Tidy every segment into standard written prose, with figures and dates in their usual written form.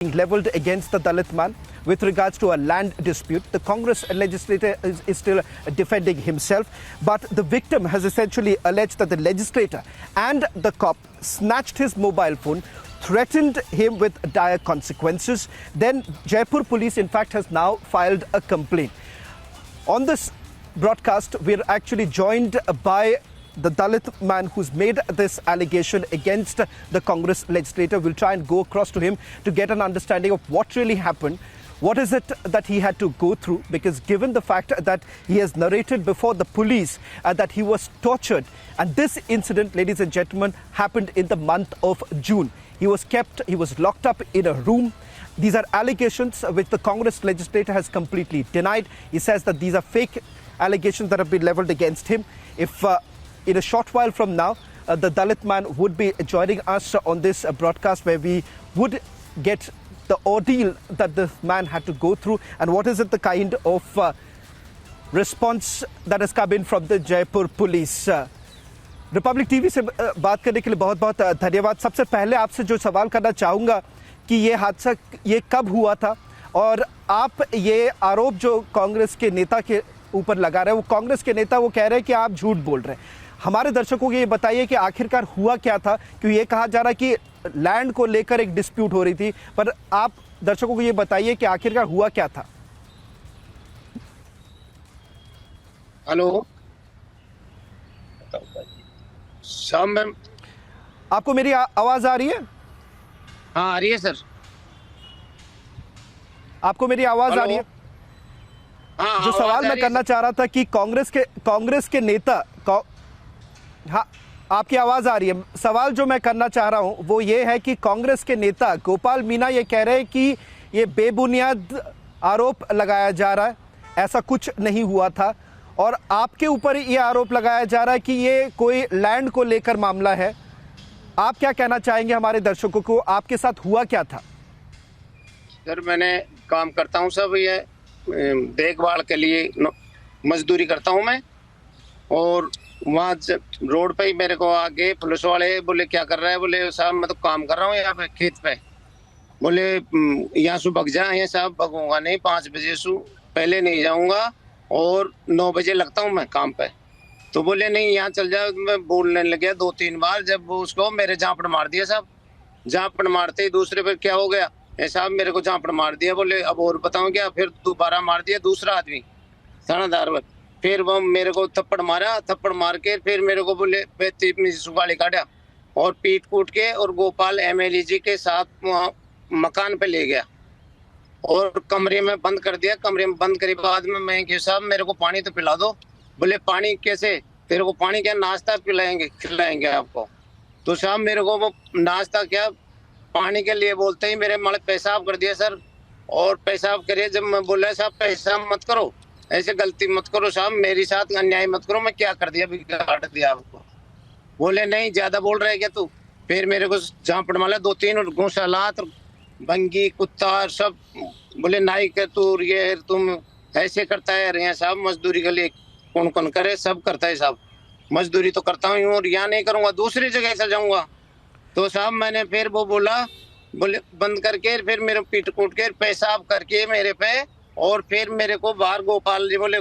leveled against the Dalit man with regards to a land dispute. The Congress legislator is still defending himself, but the victim has essentially alleged that the legislator and the cop snatched his mobile phone, threatened him with dire consequences. Then Jaipur police in fact has now filed a complaint. On this broadcast, we're actually joined by the Dalit man who's made this allegation against the Congress legislator. We'll try and go across to him to get an understanding of what really happened. What is it that he had to go through? Because given the fact that he has narrated before the police that he was tortured, and this incident, ladies and gentlemen, happened in the month of June. He was locked up in a room. These are allegations which the Congress legislator has completely denied. He says that these are fake allegations that have been leveled against him. If in a short while from now, the Dalit man would be joining us on this broadcast where we would get the ordeal that the man had to go through and what is it the kind of response that has come in from the Jaipur police. Republic TV से बात करने के लिए बहुत बहुत धन्यवाद। सबसे पहले आपसे जो सवाल करना चाहूँगा कि ये हादसा ये कब हुआ था और आप ये आरोप जो कांग्रेस के नेता के ऊपर लगा रहे हैं, वो कांग्रेस के नेता वो कह रहे हैं कि आप झूठ बोल रहे हैं। हमारे दर्शकों को ये बताइए कि आखिरकार हुआ क्या था, क्योंकि ये कहा जा रहा है कि लैंड को लेकर एक डिस्प्यूट हो रही थी, पर आप दर्शकों को ये बताइए कि आखिरकार हुआ क्या था। हेलो शाम मैम, आपको मेरी आवाज आ रही है? हाँ आ रही है सर। आपको मेरी आवाज आ रही है? हाँ, जो सवाल मैं करना चाह रहा था कि कांग्रेस के नेता हाँ आपकी आवाज आ रही है। सवाल जो मैं करना चाह रहा हूं वो ये है कि कांग्रेस के नेता गोपाल मीना ये कह रहे हैं कि ये बेबुनियाद आरोप लगाया जा रहा है, ऐसा कुछ नहीं हुआ था, और आपके ऊपर ये आरोप लगाया जा रहा है कि ये कोई लैंड को लेकर मामला है। आप क्या कहना चाहेंगे हमारे दर्शकों को, आपके साथ हुआ क्या था? सर मैंने काम करता हूँ सब, ये देखभाल के लिए मजदूरी करता हूँ मैं, और वहाँ रोड पे ही मेरे को आगे पुलिस वाले बोले क्या कर रहा है, बोले साहब मैं तो काम कर रहा हूँ यहाँ पे खेत पे, बोले यहाँ से भग जा। यहाँ साहब भगूंगा नहीं, 5 बजे से पहले नहीं जाऊँगा और 9 बजे लगता हूँ मैं काम पे। तो बोले नहीं यहाँ चल जाओ। मैं बोलने लग गया 2-3 बार, जब उसको मेरे झापड़ मार दिया साहब। झापड़ मारते ही दूसरे पे क्या हो गया, साहब मेरे को झापड़ मार दिया। बोले अब और बताऊँ क्या? फिर दोबारा मार दिया दूसरा आदमी थानादार में। फिर वो मेरे को थप्पड़ मारा, थप्पड़ मार के फिर मेरे को बोले सुगाली काटा और पीट कूट के और गोपाल एमएलए जी के साथ वहाँ मकान पे ले गया और कमरे में बंद कर दिया। कमरे में बंद करे बाद में मैं कि साहब मेरे को पानी तो पिला दो। बोले पानी कैसे? तेरे को पानी क्या, नाश्ता खिलाएंगे आपको। तो साहब मेरे को वो नाश्ता क्या पानी के लिए बोलते ही मेरे माले पेशाब कर दिया सर। और पेशाब करिए, जब मैं बोला साहब पेशाब मत करो, ऐसे गलती मत करो साहब, मेरे साथ अन्याय मत करो, मैं क्या कर दिया, बिगाड़ दिया आपको। बोले नहीं ज्यादा बोल रहे क्या तू? फिर मेरे को झापड़ मारा 2-3 घूंसालात, बंगी कुत्ता सब। बोले नाई के तू ये तुम ऐसे करता है यहाँ साहब, मजदूरी के लिए कौन कौन करे, सब करता है साहब। मजदूरी तो करता हूँ और यहाँ नहीं करूँगा, दूसरी जगह से जाऊँगा। तो साहब मैंने फिर वो बोला, बोले बंद करके फिर मेरे पीट कूट के पेशाब करके मेरे पे, और फिर मेरे को बाहर गोपाल जी बोले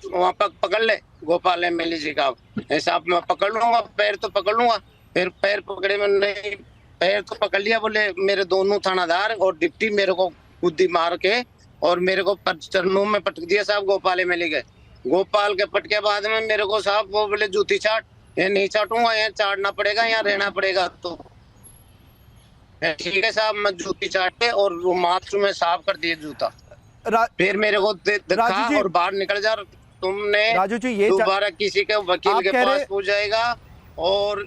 वहाँ पकड़ ले, गोपाल एमएलए जी का साहब मैं पकड़ लूंगा, पैर तो पकड़ लूंगा। फिर पैर पकड़े में नहीं, पैर तो पकड़ लिया। बोले मेरे दोनों थानादार और डिप्टी मेरे को कुद्दी मार के और मेरे को चरणों में पटक दिया साहब गोपाल एमएलए के। गोपाल के पटके बाद में मेरे को साहब वो बोले जूती चाट। ये नहीं चाटूंगा, यहाँ चाटना पड़ेगा, यहाँ रहना पड़ेगा। तो ठीक है साहब, मैं जूती चाट के और वो माथ में साफ कर दिए जूता। फिर मेरे को देखा और बाहर निकल जा, तुमने राजू जी ये दोबारा किसी के वकील के पास पहुंच जाएगा और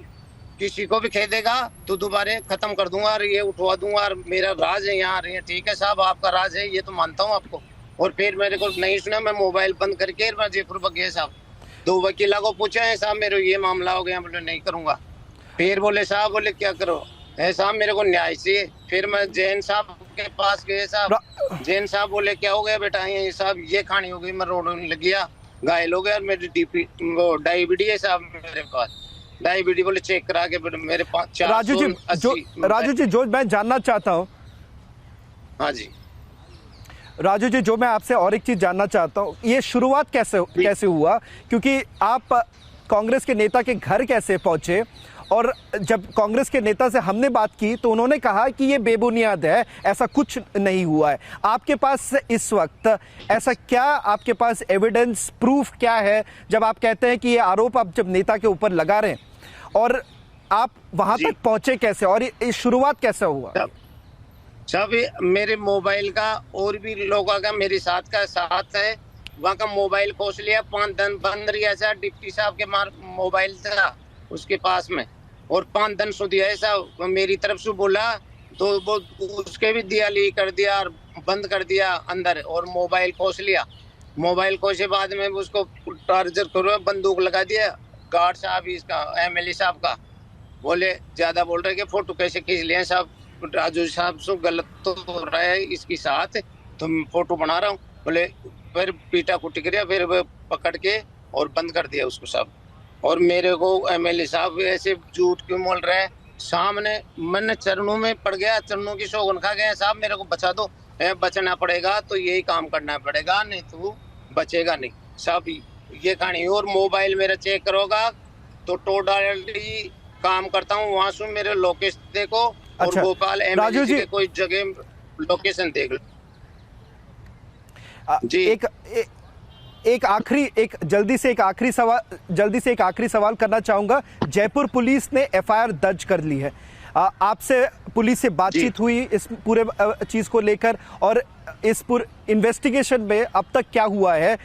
किसी को भी कह देगा तो दोबारा खत्म कर दूंगा और ये उठवा दूंगा और मेरा राज है यहाँ रही है। ठीक है साहब आपका राज है, ये तो मानता हूँ आपको। और फिर मेरे को नहीं सुना, मैं मोबाइल बंद करके मैं जयपुर भाग गया साहब। 2 वकीला को पूछा है साहब मेरे ये मामला हो गया, बोले नहीं करूंगा। फिर बोले साहब बोले क्या करो है साहब, मेरे को न्याय चाहिए। फिर मैं जैन साहब के पास गए साहब, जैन साहब बोले क्या हो गया बेटा? ये साहब ये खानी हो गई, मैं रोड में लग गया, घायल हो गया, मेरी डायबिटीज है साहब मेरे पास। डायबिटीज बोले चेक करा के मेरे पास 480। राजू जी जो मैं जानना चाहता हूँ हाँ जी। राजू जी, जो मैं आपसे और एक चीज जानना चाहता हूँ, ये शुरुआत कैसे हुआ, क्योंकि आप कांग्रेस के नेता के घर कैसे पहुंचे? और जब कांग्रेस के नेता से हमने बात की तो उन्होंने कहा कि ये बेबुनियाद है, ऐसा कुछ नहीं हुआ है। आपके पास इस वक्त ऐसा क्या, आपके पास एविडेंस, प्रूफ क्या है जब आप कहते हैं कि ये आरोप आप जब नेता के ऊपर लगा रहे हैं, और आप वहां तक पहुंचे कैसे, और ये शुरुआत कैसे हुआ? सब मेरे मोबाइल का और भी लोगों का मेरे साथ है, वहाँ का मोबाइल खोस लिया, 5 दिन बंद रिया था, डिप्टी साहब के मोबाइल था उसके पास में, और 5 दिन सो दिया ऐसा मेरी तरफ से बोला, तो वो उसके भी दिया, ली कर दिया और बंद कर दिया अंदर, और मोबाइल खोस लिया। मोबाइल खोसे बाद में उसको टार्चर करो, बंदूक लगा दिया गार्ड साहब, इसका एमएलए साहब का, बोले ज्यादा बोल रहे कि फोटो कैसे खींच लिए साहब, राजू साहब से गलत तो हो रहा है इसके साथ, तो मैं फोटो बना रहा हूँ। बोले फिर पीटा कुटी कर फिर पकड़ के और बंद कर दिया उसको सब। और मेरे को एमएलए साहब ऐसे झूठ क्यों बोल रहे हैं, सामने मैंने चरणों में पड़ गया, चरणों की सौगन खा गया, साहब मेरे को बचा दो, बचना पड़ेगा तो यही काम करना पड़ेगा, नहीं तो बचेगा नहीं साहब, ये कहानी। और मोबाइल मेरा चेक करोगा तो टोटली काम करता हूँ, वहां से मेरे लोकेशन देखो। और गोपाल एमएलए जी के कोई जगह लोकेशन देख लो जी। जल्दी से एक आखिरी सवाल करना चाहूंगा। जयपुर पुलिस ने एफआईआर दर्ज कर ली है, आपसे पुलिस से बातचीत हुई इस पूरे चीज को लेकर, और इस पूरे इन्वेस्टिगेशन में अब तक क्या हुआ है?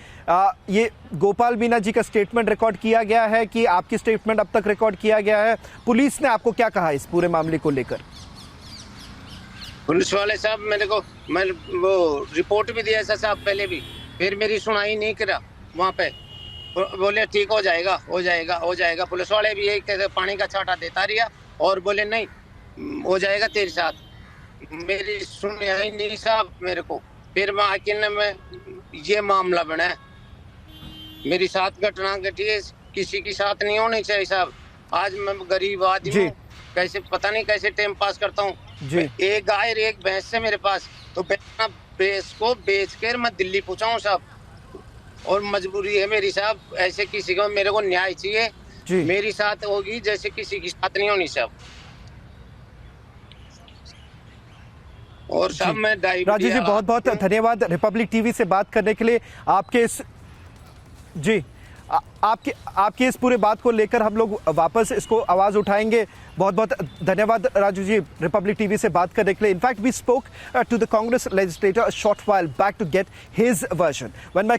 ये गोपाल मीना जी का स्टेटमेंट रिकॉर्ड किया गया है कि आपकी स्टेटमेंट अब तक रिकॉर्ड किया गया है? पुलिस ने आपको क्या कहा इस पूरे मामले को लेकर? पुलिस वाले साहब मैं वो रिपोर्ट भी दिया साहब पहले भी, फिर मेरी सुनाई नहीं करा वहाँ पे, बोले ठीक हो जाएगा हो जाएगा हो जाएगा। पुलिस वाले भी यही कहते, पानी का छाटा देता रहा और बोले नहीं हो जाएगा तेरे साथ, मेरी सुनाई नहीं साहब मेरे को। फिर मैं आखिर में ये मामला बना, मेरी साथ घटना घटी है, किसी के साथ नहीं होनी चाहिए साहब। आज मैं गरीब आदमी हूँ, कैसे पता नहीं कैसे टाइम पास करता हूँ। एक गाय और एक भैंस है मेरे पास, तो भैंस को बेचकर मैं दिल्ली पहुंचा हूँ साहब, और मजबूरी है मेरी साहब, ऐसे किसी को मेरे को न्याय चाहिए, मेरी साथ होगी जैसे किसी की साथ नहीं होनी साहब। और साहब मैं राजू जी बहुत बहुत धन्यवाद रिपब्लिक टीवी से बात करने के लिए। आपकी इस पूरे बात को लेकर हम लोग वापस इसको आवाज उठाएंगे। बहुत बहुत धन्यवाद राजू जी रिपब्लिक टीवी से बात करने के लिए। In fact we spoke to the Congress legislator a short while back to get his version.